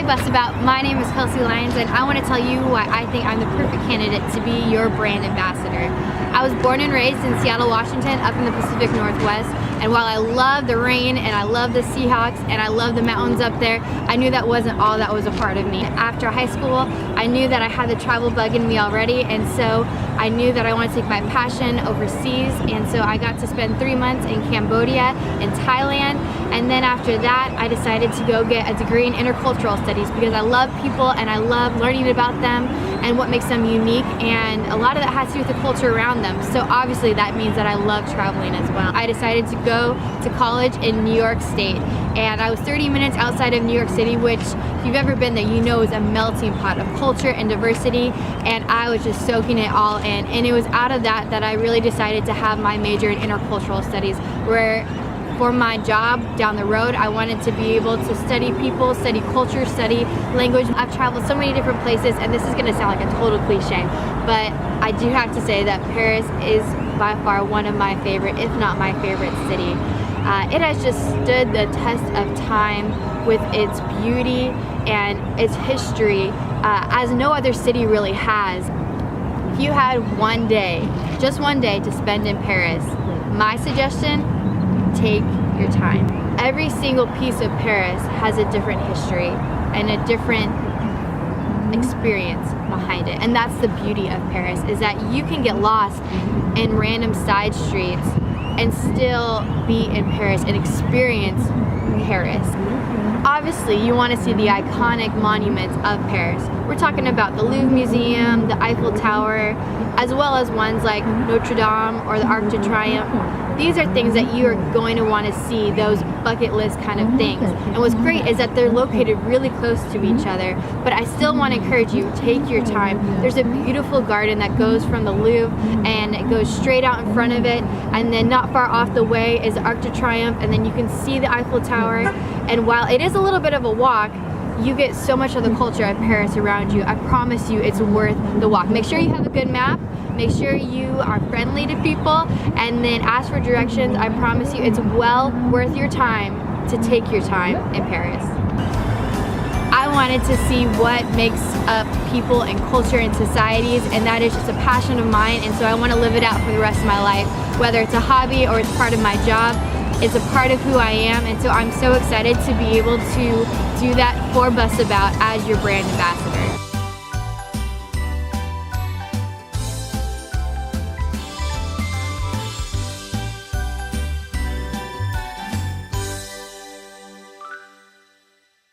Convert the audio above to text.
Busabout, my name is Kelsey Lyons, and I want to tell you why I think I'm the perfect candidate to be your brand ambassador. I was born and raised in Seattle, Washington, up in the Pacific Northwest, and while I love the rain and I love the Seahawks and I love the mountains up there, I knew that wasn't all that was a part of me. After high school, I knew that I had the travel bug in me already, and so I knew that I wanted to take my passion overseas, and so I got to spend 3 months in Cambodia and Thailand, and then after that I decided to go get a degree in intercultural studies because I love people and I love learning about them and what makes them unique, and a lot of that has to do with the culture around them. So obviously that means that I love traveling as well. I decided to go to college in New York State, and I was 30 minutes outside of New York City, which if you've ever been there, you know is a melting pot of culture and diversity, and I was just soaking it all in. And it was out of that that I really decided to have my major in intercultural studies, where for my job down the road, I wanted to be able to study people, study culture, study language. I've traveled so many different places, and this is gonna sound like a total cliche, but I do have to say that Paris is by far one of my favorite, if not my favorite city. It has just stood the test of time with its beauty and its history, as no other city really has. If you had one day, just one day to spend in Paris, my suggestion, take your time. Every single piece of Paris has a different history and a different experience behind it, and that's the beauty of Paris, is that you can get lost in random side streets and still be in Paris and experience Paris. Obviously, you want to see the iconic monuments of Paris. We're talking about the Louvre Museum, the Eiffel Tower, as well as ones like Notre Dame or the Arc de Triomphe. These are things that you are going to want to see, those bucket list kind of things. And what's great is that they're located really close to each other, but I still want to encourage you, take your time. There's a beautiful garden that goes from the Louvre and it goes straight out in front of it, and then not far off the way is the Arc de Triomphe, and then you can see the Eiffel Tower. And while it is a little bit of a walk, you get so much of the culture of Paris around you. I promise you it's worth the walk. Make sure you have a good map, make sure you are friendly to people, and then ask for directions. I promise you it's well worth your time to take your time in Paris. I wanted to see what makes up people and culture and societies, and that is just a passion of mine, and so I want to live it out for the rest of my life. Whether it's a hobby or it's part of my job, it's a part of who I am, and so I'm so excited to be able to do that for Busabout as your brand ambassador.